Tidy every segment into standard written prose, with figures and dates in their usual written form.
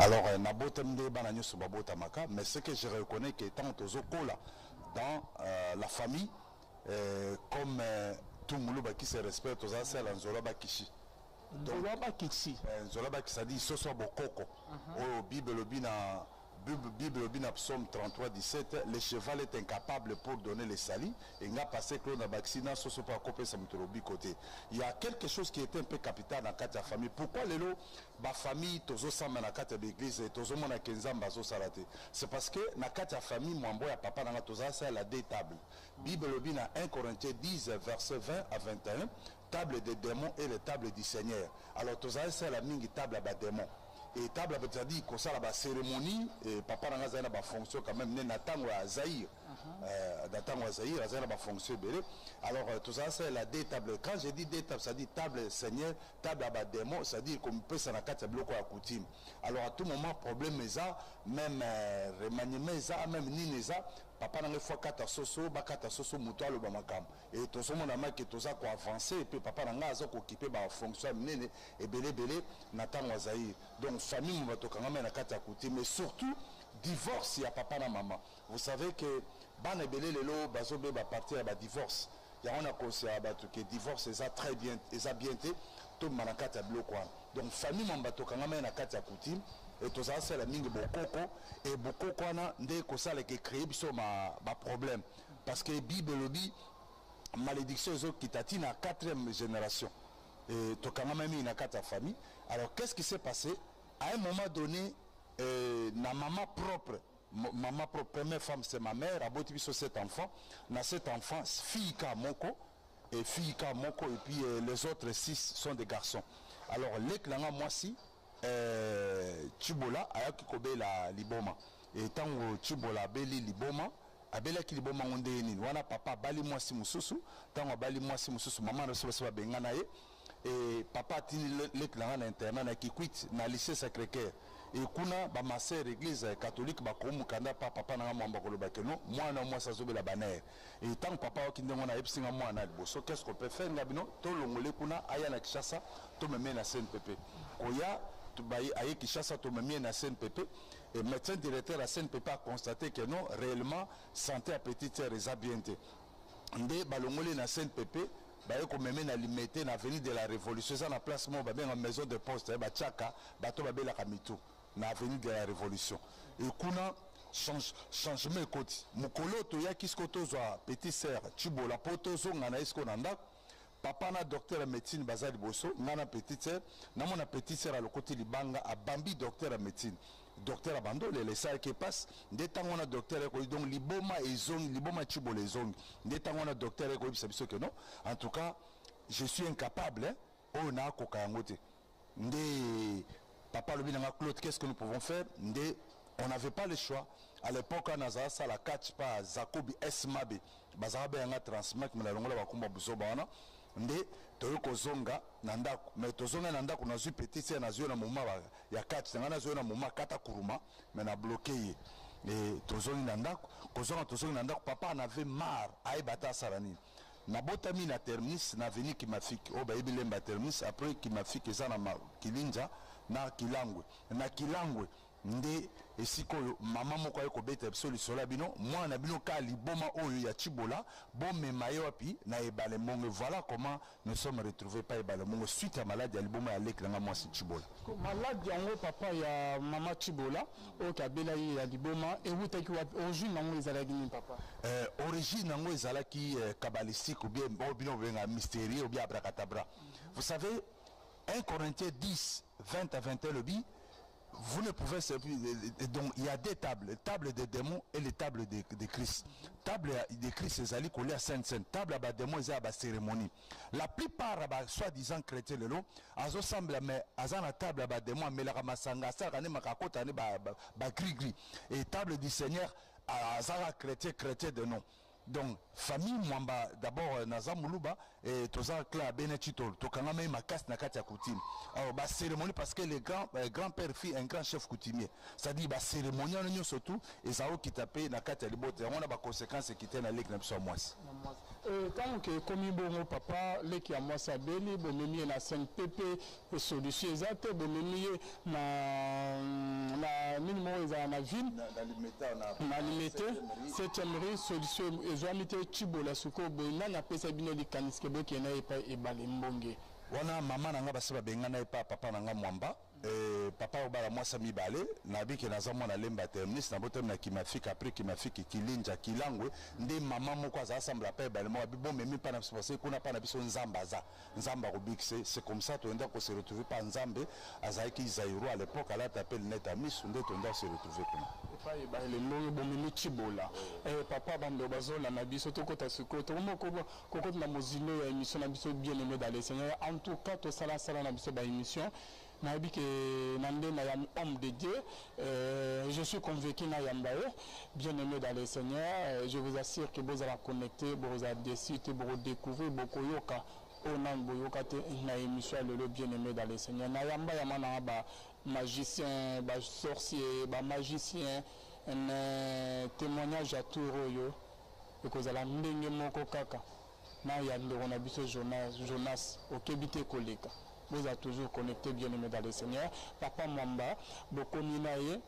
Alors, Nabotemde Banagno Subabota Maka, mais ce que je reconnais qu'étant Tozokola dans la famille, comme tout le monde qui se respecte, c'est l'Anzola Kishi. Nzoloba Kishi. Nzoloba Kishi, ça dit Soso Bokoko. Au Bible Bina Psaume 33, 17, le cheval est incapable pour donner les salis. Et il a passé que l'on a vacciné, Soso pas copier sa mutorobi côté. Il y a quelque chose qui était un peu capital dans la famille. Pourquoi les lots, ma famille, Tozo Sama na kata l'église et Tozo Mona Kenza Bazo Salate? C'est parce que na kata famille, mon boy, papa, dans la Toza, c'est la deux tables. Bible Bina 1 Corinthiens 10, verset 20 à 21. Table des démons et les tables du Seigneur. Alors, tu as c'est la mingi table à démons. Et table à dire que ça la cérémonie, et papa n'a pas de fonction quand même, n'attend à Zahir. N'attend à Zahir, à Zahir, fonction. Alors, tout ça, c'est la deux tables. Quand je dis deux tables, ça dit table Seigneur, table à démons, ça dit qu'on peut s'en accater bloquer à coutume. Alors, à tout moment, problème, même remaniement, même nineza. Papa n'a fois kata soso muto alo bamakam et tout ce monde a marqué tout ça quoi avancer et puis papa n'a pas occupé ba fonction nene et belé n'attend Zahir. Donc famille mon bato quand même na kata kuti mais surtout divorce ya papa na maman. Vous savez que bana belé lelo bazobe ba partir à ba divorce. Ya on a conseillé bato que divorce ça très bien été tout manakata bloqué. Donc famille mon bato quand même na kata kuti. Et tout ça, c'est la mingue Bokoko. Et Bokoko, dès que ça, qui crée ma problème. Parce que Bible le dit, malédiction qui t'attire à 4e génération. Et tu as même mis dans 4 famille. Alors, qu'est-ce qui s'est passé? À un moment donné, ma maman propre, première femme, c'est ma mère, a beau sur cet enfant. Dans cet enfant, fille Moko, et puis les autres 6 sont des garçons. Alors, l'éclat, moi, si. Chibola ayaki kobela liboma et tango Chibola beli liboma abela ki liboma ngonde nini wana papa bali mwasi mususu tango bali mwasi mususu mama na soba benga na ye et papa tini leklanga na internat na kikwit na lycée Sacré-Cœur et kuna ba ma sœur église catholique ba ko mukanda papa na mwamba koloba keno mwana mwasi azobela baner et tango papa wakindengo na epsinga mwana liboso qu'est-ce qu'on peut faire ngabino to longole kuna aya na Kishasa to meme na CNPP koya aïe Kishasa to memie na CNPP et médecin directeur à CNPP a constaté que non réellement santé à petite sœur est bien été ndé balongolé na CNPP baye ko meme na limité na avenue de la Révolution ça na place mo ba bien maison de poste ba tchaka bato ba bela kamitu na avenue de la Révolution et kuna changement écoute mukolo to ya kisko to zo petite sœur Chibola poto zo ngana isko nanda papa na docteur en médecine bazali bosso nana petite sœur na mon petite sœur à le côté libanga a bambi docteur en médecine docteur abando les ça qui passe dès tant on a docteur ko donc liboma et zone liboma Chibola les zone dès tant on a docteur ko biso que non en tout cas je suis incapable on a ko kangote ndé papa le binanga Claude qu'est-ce que nous pouvons faire ndé on n'avait pas le choix. À l'époque, on a ça la catch pas Zakobi Esmabe. Bazabe a transmis mais la longue va combattre Buzobana. Ndé toyoko zonga nandaku mais tozonga nandaku na zu petit c'est na zu na muma ya catch na zu na muma kata kuruma mais na bloqué et tozonga nandaku tozonga nandaku papa en avait marre ay bata sarani. Na botami na terminus na veni qui m'a fait oh ba ibilemba terminus après qui m'a fait que ça na kilinja na kilangwe na kilangwe ndé esiko mama moko ayeko beta solution la bino moi na bino ka liboma oyo ya Chibola bon memaye wapi na ebale mongo voilà comment nous sommes retrouvés pas ebale mongo suite à maladie ya liboma ya leklanga moi si Chibola maladie yango papa ya mama Chibola o kabela yi ya liboma et vous taki origine nango ezalaki ni papa origine nango ezalaki kabbalistique ou bien bino benga mystérieux ou bien abracadabra. Vous savez 1 Corinthiens 10 20 à 21 le bi vous ne pouvez servir. Donc il y a des tables, table des démons et les tables de Christ. Table de Christ, c'est allé coller à Sainte-Sainte. Table à démons, c'est à la cérémonie. La plupart, soi-disant chrétiens, le long, ils semblent, mais ils ont la table à démons, mais la ramassanga, ça, on est makakota, on est gris-gris. Et table du Seigneur, ils ont chrétien de nom. Donc famille mwamba d'abord naza muluba et toza kla benechito to kanga mai makas na kati ya coutume alors ba cérémonie parce que les grand-père fit un grand chef coutumier ça dit ba cérémonie on surtout et ça qui tapé na kati ya libote on a ba conséquences qui étaient na lek na biso mwasi Tant que comme bon papa, les qui a moi sabeli, bon mimi na CNPP et solution exacte, bon mimi na minimum na ville, na limité, septième rue solution examité Chibola suko bon na pesa bino di kaniske bo qui na et balimbonge. Wana mama nanga basi babengana epa papa nanga mwamba papa obala mwasa mibale nabiki naza mwana lemba terminus na botem na kimafika après kimafiki kilinja kilangwe nde mama moko aza assemble pa ebale mo bibo memi pa na biso parce kuna pa na biso nzamba aza nzamba kobikise c'est comme ça toenda ko se retrouver pa nzambe azaki Zaïro à l'époque ala t'appelle net à misu nde toenda se retrouver kuna epa ebale mbongo bomimi Chibola papa bando bazola na biso tokota siko tomoko kokota na mozilo ya émission na biso bien aimé dans les seigneurs en tout cas to sala na biso ba émission na bi que nande na yam homme de Dieu je suis convaincu na yambae bien aimé dans les seigneurs je vous assure que vous allez connecter vous allez décider vous découvrir beaucoup yoka onan boyoka te na émission le bien aimé dans les seigneurs na yamba yamana ba magicien ba sorcier ba magicien un témoignage à tout royo et que la ndenge moko kaka na yande on a biso Jonas okebite koleka vous êtes toujours connecté bien aimé dans le Seigneur papa Mwamba bokomi naye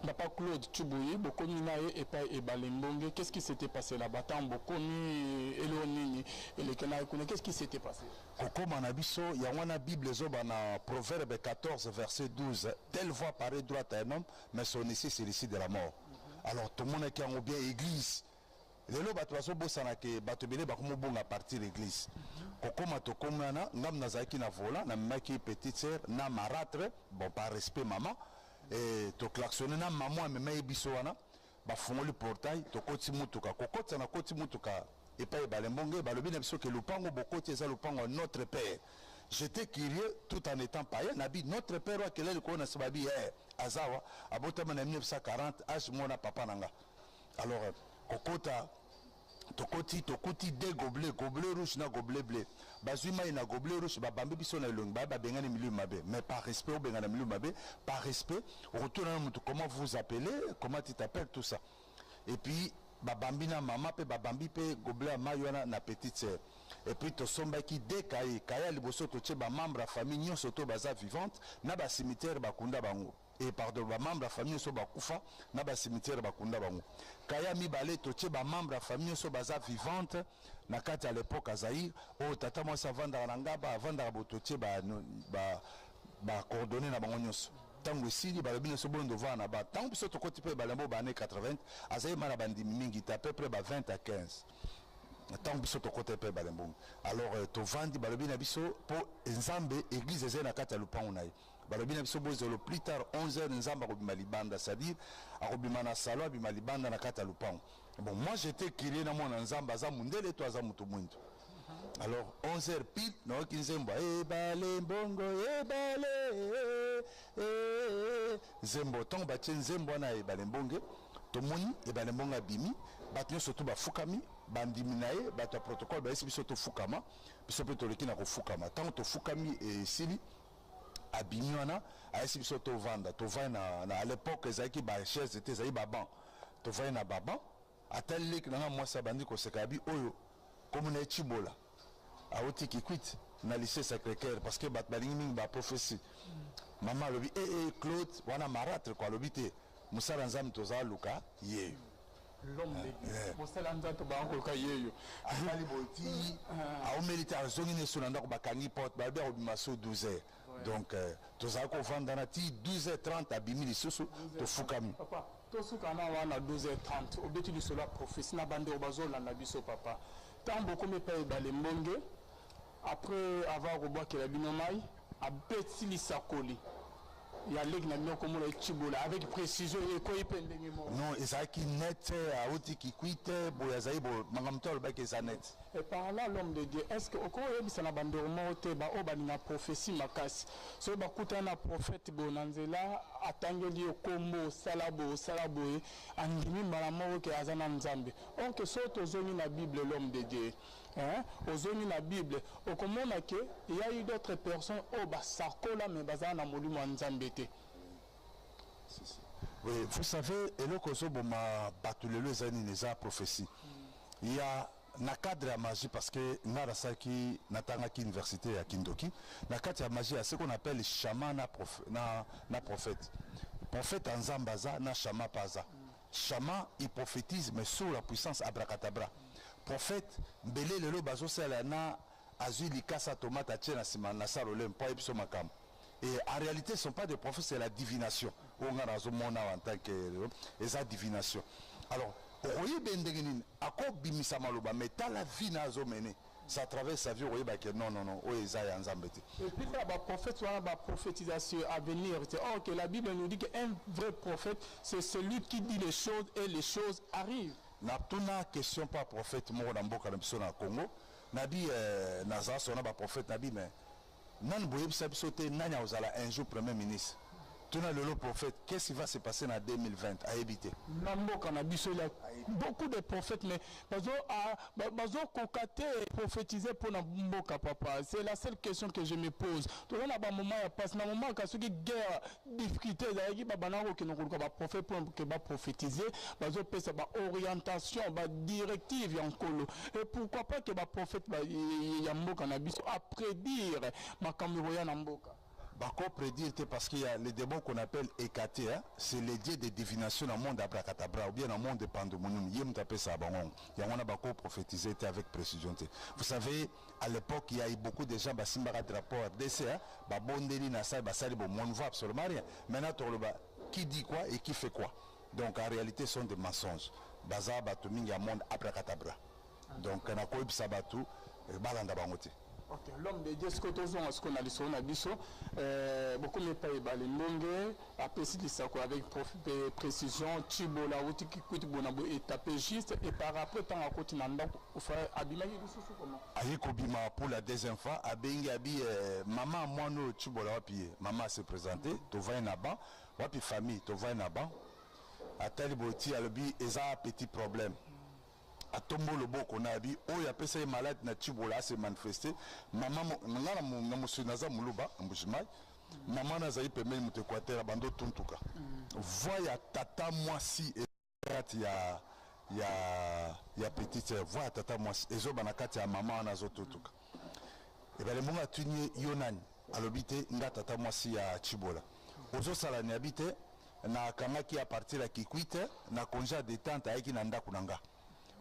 papa Claude Tchubouyi bokomi naye epa ebalimbonge qu'est-ce qui s'était passé là-bas tant bokomi elonini elekena ekuna qu'est-ce qui s'était passé kokoma na biso ya wana Bible zoba na Proverbe 14 verset 12 telle voix paraît droite à un homme mais son issue c'est l'issue de la mort. Alors tout le monde qui a bien église lelo bato bazobosana ke bato bele bakomobonga partir l'église kokoma tokomana ngam nazalaki na vola na memaki petite sœur na marâtre bon par respect maman et to klaxonner na maman amemai biso wana bafungoli portail tokoti mutuka kokotisa na koti mutuka epai balembonge balobi na biso ke lupango bokoti eza lupango notre père. J'étais curieux tout en étant païen nabi notre père wa kelele ko na sababi azawa abotama na 1940 âge mona papa nanga. Alors kokota tokoti deux gobelets gobelet rouge na gobelet bleu bazwi mai na gobelet rouge babambi biso na elongi babengani milieu mabe mais par respect obengana milieu mabe par respect retourne na mutu comment vous vous appelez comment tu t'appelles tout ça et puis babambi na mama pe babambi pe gobelet mai wana na petite sœur et puis tosombaki de kaya liboso totie ba membre ya famille nyonso to baza vivante na ba cimetière bakunda bango et pardon ba membre ya famille so bakufa na ba cimetière bakunda bango kaya mibale totie ba membre ya famille so baza vivante na kati à l'époque à Zaïre o tata moi sa vanda na ngaba avanda bototie ba coordonner na bango nyonso tango esili balobi nyonso bondo vana ba tango biso tokoti pe balembo ba année 80 azayi mana bandimi mingi ta peu près ba 20 à 15 tant biso tokote pe balembo alors tovandi balobi na biso po nzambe église eza na kati ya lupango na ye balobi na biso bozelo plus tard 11h nzambe akobima libanda c'est-à-dire akobima na salo abima libanda na kati ya lupango bon moi j'étais curieux na mwana nzambe aza mundele to aza mutu mwindu alors 11h pile naoki nzembo ebale mbongo ebale nzembo ntango batie nzembo wana ebale mbonge tomoni ebale mbongo abimi bato nyonso to bafukami bandimi na ye bato ya protocole bayesi biso tofukama biso mpe toleki na kofukama ntango tofukami esili abimi wana ayesi biso tovanda tovai na à l'époque ezalaki bachaise te ezali baban tovai na baban ata leki nanga mwasi abandi koseka yabi oyo komona ye Chibola awoti kikwit na lycée Sacré-Cœur parce que bato balingi mingi baprophétie mama alobi Claude wana marâtre ko alobi te mosala nzambe tozala luka yeyo l'homme de Dieu mosala nzambe bakoluka yeyo azali boti aomeli te azongi neso na ndako bakangi porte balobi akobima so 12h donc tozala kovanda na ti 12h30 abimi lisusu tofukami tosukana wana 12h30 obeti lisolo ya prophétie na bandeko bazolanda biso papa ntango bokomi epai ebale mbonge après avoir kobwakela bino mai abeti lisakoli ya leki na bino komona Chibola avec précision ekoyi mpe ndenge moko non ezalaki net awuti kikwite boye azali bo makambo to alobaki eza net et par là l'homme de Dieu est-ce que okoyebisa na bandeko moko te baoyo balinga prophétie makasi soki bakutana na prophète boye na nzela atangeli yo kombo osala boye andimi mbala moko ke aza na nzambe onke soki tozongi na Bible l'homme de Dieu ozongi na Bible okomona ke il y a eu d'autres personnes oyo basakola mais bazala na molimo ya nzambe te. Oui, vous savez eloko ozoboma bato lelo eza nini eza prophétie il y a na cadre ya magie parce que nga rasaki natangaki université ya Kindoki na cadre ya magie ce qu'on appelle chaman na prophète prophète en zambaza na chama paza chaman il prophétise mais sous la puissance abracadabra prophète mbele lelo bazosala na azui likasa tomate atie na sima na salole mpo ebiso makambo. Et en réalité, ce ne sont pas des prophètes, c'est la divination. On a en tant que et divination. Alors, mais dans la vie, ça traverse sa vie, non, et puis, le prophète, la prophétisation à venir. Or, que la Bible nous dit qu'un vrai prophète, c'est celui qui dit les choses et les choses arrivent. Na tuna question pas prophète, moi, dans le Congo, Nabi, Nazar, son prophète, Nabi, mais. Nan boyeb sabsoté nanya ozala un jour premier ministre. Tuna le prophète, qu'est-ce qui va se passer en 2020 à éviter? Namboka na biso il y a beaucoup de prophètes mais bazo kokate prophétiser pour na mboka papa. C'est la seule question que je me pose. To na ba moment ya passe na moment ka soki guerre difficulté za ki ba banako ke no ko ba prophète pour que ba prophétiser, bazo pesa ba orientation, ba directive en kolo. Et pourquoi pas que ba prophète ba ya mboka na biso à prédire makambo ya na mboka. Bako prédire parce qu'il y a les démons qu'on appelle Ekate, hein? C'est les dieux de divination dans le monde d'Abracadabra ou bien dans le monde de Pandomounum. Il y a un bako prophétisé avec précision. Vous savez, à l'époque, il y a eu beaucoup de gens qui ont des rapports RDC, on ne voit absolument rien. Maintenant, qui dit quoi et qui fait quoi? Donc en réalité, ce sont des mensonges. Baza Batoumi, il y a un monde Abracadabra. Donc, on a quoi Sabatu, Balanda Bangote. Ok, l'homme de Dieu, ce qu'on a dit sur Nabiso, beaucoup de pays balindongue, après c'est avec précision, Tibola, outil qui coûte bonabo et taper juste, et par après, tant à côté nanda, ou faire abîmer les sous comment? Ayeko bima pour la deuxième fois, abengi abi maman moi no Tibola wapi, maman s'est présentée, to va naba, wapi famille, to va naba, à tel boti alobi, eza petit problème. À tombo le beau qu'on a dit, oh, il y a personne malade, na Tibola s'est manifesté. Maman, na monsieur Naza Moulouba, Mboujimaï, maman Nazaï Pemel Moutekwate, Abando Tuntuka. Voyez tata moi si, il y a petite, voyez tata moi si, et zo banakati à maman Nazo Tuntuka. Et bien, les gens ont tenu Yonan, à l'obité, nga tata moi si à Tibola. Ozo Salani habite, na Kamaki à partir de Kikwite, na congé de tante à Ekinanda Kunanga.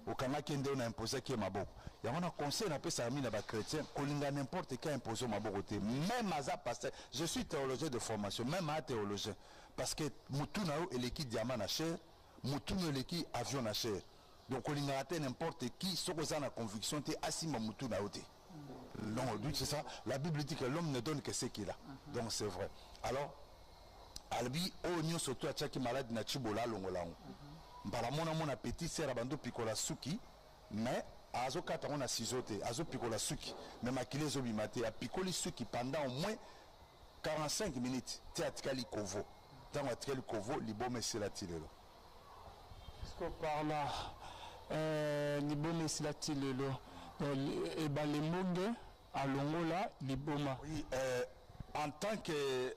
Au Kanaki on a imposé qui est ma boue. Il y a un conseil à sa amie les chrétiens qu'on a n'importe qui a imposé ma boue. Même à pasteur, je suis théologien de formation, même à théologien. Parce que Moutounao et l'équipe diamant à chair, Moutounao et l'équipe avion à chair. Donc on a raté n'importe qui, ce qu'on a la conviction, c'est Asima Moutounao. Non, c'est ça. La Bible dit que l'homme ne donne que ce qu'il a. Donc c'est vrai. Alors, Albi, Onyo surtout à chaque malade n'a Chibola, Longolao. Baramona mon appétit c'est rabando picola suki mais azo kata on a cisoté azo picola suki mais makile zo bimate a picoli suki pendant au moins 45 minutes théâtrali kovo tant atkali kovo libome selatilelo est-ce que par là libome selatilelo et ben les mondes à Longola liboma oui en tant que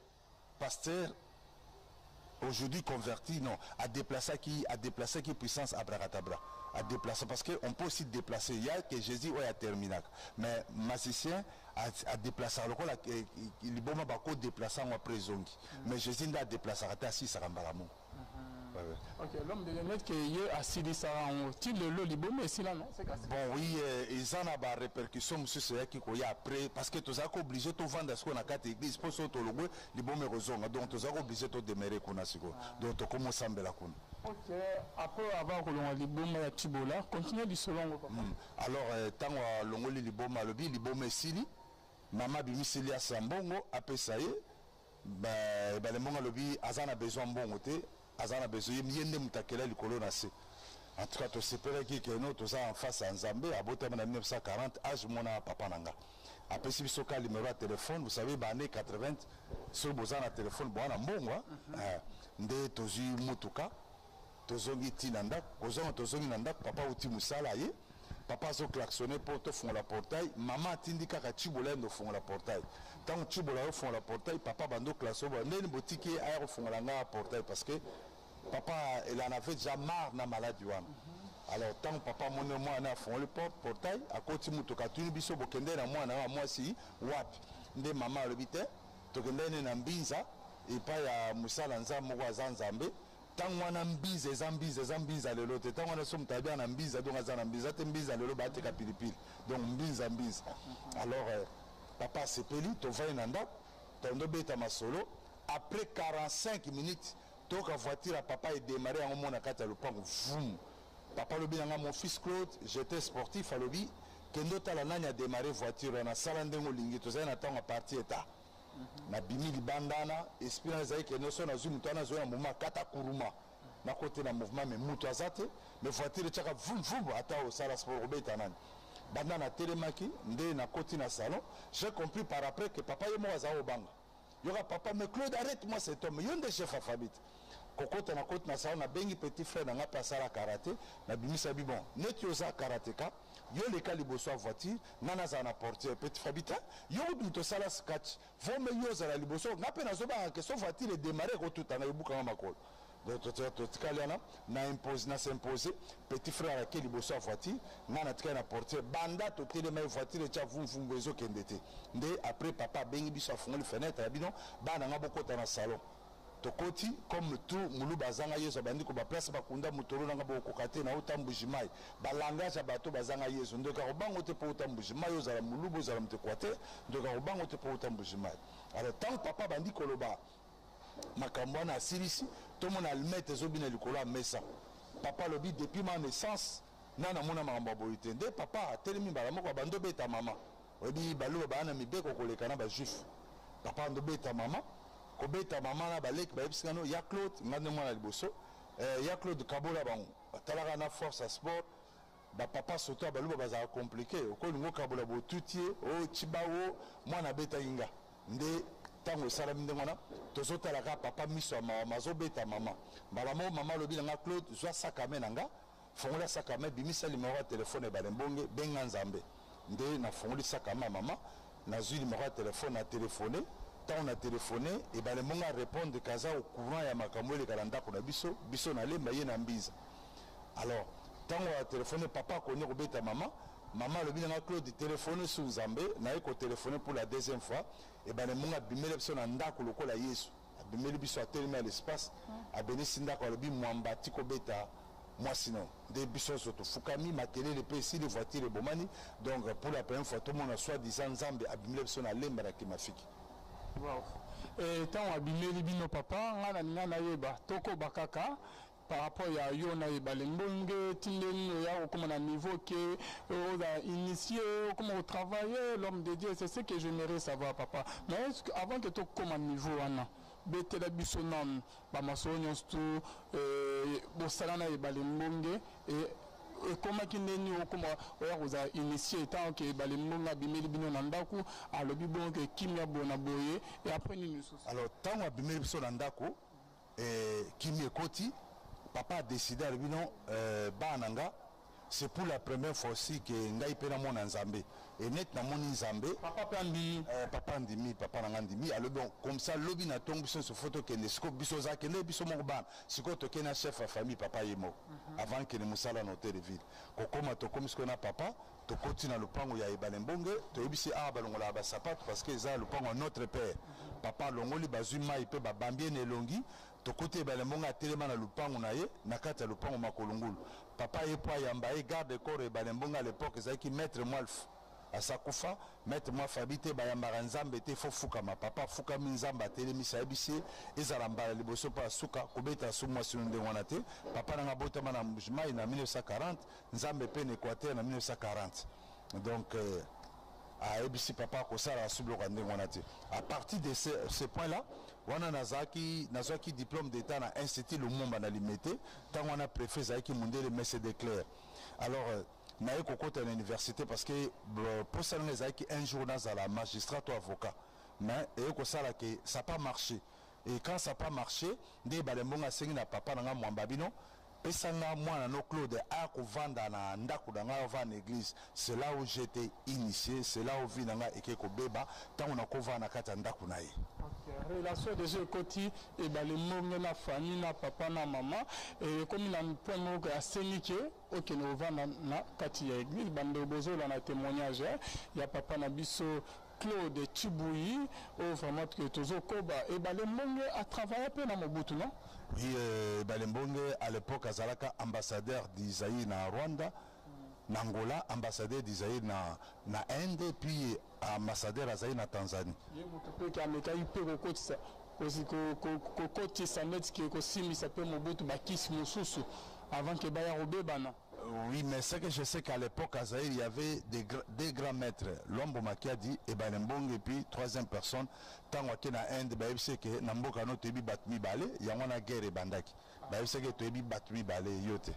pasteur aujourd'hui converti, non, à déplacer qui puissance abracadabra, à déplacer, parce qu'on peut aussi déplacer, il y a que Jésus ouais, à terminac, mais magicien a déplacé, alors il bon bako déplacer en prison, mais Jésus n'a déplacé à assis ça rambalamou. Ok, l'homme de l'année qui est assis ça en il le libo mais c'est là non c'est bon oui ils en a des répercussions sur ce qui est après parce que tu as obligé de vendre ce qu'on a quatre églises pour ce que le libo mais raison donc tu as obligé de demeurer qu'on a ce donc tu commences à me la connaître. Ok, après avoir que l'on a libo mais à Tibola continue du selon alors tant l'on a libo mais le libo mais sili maman bimisili à Sambongo après ça y est ben le monde le bi azana besoin bon côté azana besoin yende mutakela likolo na se en tout cas to sepere ki que nous tous en face à Nzambe à botem en 1940 âge mona papa nanga après si biso ka numéro de téléphone vous savez ba année 80 sur bozana téléphone bwana mbongo nde tozi mutuka tozongi tinanda kozonga tozongi nanda papa uti musala ye papa zo klaxonner pour te fond la portail maman tindika ka Tibola no fond la portail tant Tibola au fond la portail papa bando klaxo ba ndeni botiki aéro fond la portail parce que papa il en avait déjà marre na maladie wana Alors tant papa mon moi na fond le portail à côté mutoka tuni biso bokende na moi si wapi nde mama lobite tokende na mbinza et pas ya musala nzambe moko azanzambe tant wana mbiza ezambiza lelo te tant wana somme tabia na mbiza donc azana mbiza te mbiza lelo ba te ka pilipili donc mbiza alors papa sepeli to va na ndako tondo beta masolo après 45 minutes toka voiture à papa est démarré en mon akata le pont vroom. Papa lobi nanga mon fils Claude, j'étais sportif à lobi kendo tala nani a démarré voiture na sala ndengo lingi to zana tango parti eta na bimi libandana esprit zai kendo so na zumu tana zo na moma kata kuruma na côté na mouvement mais muto azate mais voiture tchaka vroom ata au sala sport obeta nani bandana telemaki nde na côté na salon j'ai compris par après que papa yemo azao banga yoka papa mais Claude arrête-moi cet homme yonde chef à Fabit kokota na côte na salon na bengi petit frère na nga pasa la karaté na bimisa bi bon net yoza karatéka yo le kali boso voiture nana za na portier petit Fabita yo to sala sketch vo me yoza la liboso na pe na zoba que so voiture démarrer ko tout na yobuka makolo donc to tikaliana na impose na s'imposer petit frère à quel boso voiture nana tika na portier banda to télé ma voiture cha vum bezo kendete nde après papa bengi biso afunga le fenêtre abino bana nga bokota na salon tokoti comme tout mulu bazanga yeso bandi ko ba place bakunda mutoro nanga bokokate na utambujimai balangage bato bazanga yeso ndoka obango te po utambujimai ozala mulu bozala mtekwate ndoka obango te po utambujimai alors tant papa bandi koloba makambo na silisi to mona almete zobina likolo mesa papa lobi depuis ma naissance nana mona makambo boyite nde papa telemi bala moko bando beta mama obi balo bana mibeko koleka na ba juif papa ndo beta mama kobeta mama na balek ba epsikano ya Claude ngane mwana liboso ya Claude Kabola bango talaka na force à sport ba papa soto ba luba baza compliqué okolingo Kabola botutie o chibawo mwana beta inga nde tango sala minde mwana tozotalaka papa miso mazo beta mama bala mo mama lobi na Claude zwa sakame nanga fongola sakame bimisa numéro ya téléphone ba lembonge benga nzambe nde na fongoli sakame mama na zui numéro ya téléphone na téléphoner. On a téléphoné et ben le monde a répondu kaza au courant ya makambo le kalanda ko na biso na lemba ye na mbiza alors tant on a téléphoné papa ko nyoko beta mama le binanga Claude téléphoné sous Nzambe na ko téléphoné pour la deuxième fois et ben le monde a bimeli biso na ndako lokola Yesu a bimeli biso a télé à l'espace a béni sinda ko lobi mwamba tiko beta moi sinon des biso soto fukami makele le PC les voitures et bomani donc pour la première fois tout le monde a soi-disant Nzambe a bimeli biso na lemba na kimafiki. Wow. Et tant abimeli bino papa ngana ngana yeba toko bakaka par rapport à yo na yeba lembonge tindeni ya comme na niveau que on a initié comment travailler l'homme de Dieu c'est ce que j'aimerais savoir papa mais est-ce que avant que to comme à niveau ana betela biso nan ba masonyo stu bo salana yeba lembonge et comment qu'il n'est pas comme vous a initié tant que balimonga bimeli bino nandaku alobi bon que kimia bona boye et après nous alors tant que bimeli biso nandaku kimia koti papa a décidé à bino bananga c'est pour la première fois aussi que ngai pena mona nzambe et net na moni nzambe papa ndimi papa nanga ndimi alors bon comme ça lobi na tongo biso sur photo que ne siko biso za que ne biso mo ban siko to kena chef à famille papa yemo avant que ne musala no de ville kokoma to comme siko na papa to koti na lupango ya ibalembonge to yebisi a balongola ba sapato parce que ça lupango notre père papa longoli bazui mai pe ba bambie ne longi to côté balembonga telema na lupango na ye na kata lupango makolungulu papa yepo yamba e garde corps e balembonga à l'époque ezaki maître Mwalf asakufa maître moi Fabite bayamba nzambe te fo fuka ma papa fuka minzamba telemi sabisi ezala mbala liboso pa suka kobeta sumwa sunde wana te papa na ngabota mana mbujimai na 1940 nzambe pe en Équateur na 1940 donc à ABC papa kosala sublo kande wana te à partir de ce point là wana nazaki diplôme d'état na institut Lumumba na limité tant on a préfet zaki mundele messe de clair alors naye kokota na université parce que pour ça nezaki un jour dans la magistrat ou avocat mais et ko sala que ça pas marché et quand ça pas marché ndé balembonga sengi na papa na mwamba bino pesanga mwana no Claude a kovanda na ndako na ngai ovanda église, c'est là où j'étais initié, c'est là où vie na ngai ekeko beba tango na kovanda na kati ya ndako na ye. Relation déjà côté et ben les mots na famille na papa na maman et comme il a un point mot à Sénike OK no vanda na kati ya église bande bozo là na témoignage il y a papa na biso Claude Chibuyi au vraiment que tozo koba et ben les mots a travaillé peu na Mobutu non. Oui, Balembonge à l'époque azalaka ambassadeur d'Isaïe na Rwanda, na Angola, ambassadeur d'Isaïe na Inde, puis ambassadeur d'Isaïe na Tanzanie. Oui, mais c'est que je sais qu'à l'époque à Zaïre, il y avait des grands maîtres. L'Ombo Makiadi et Balembong et puis troisième personne. Tant que na Inde, il sait que Namboka no tebi batmi balé, il y a une guerre et bandaki. Il sait que tebi batmi balé yote.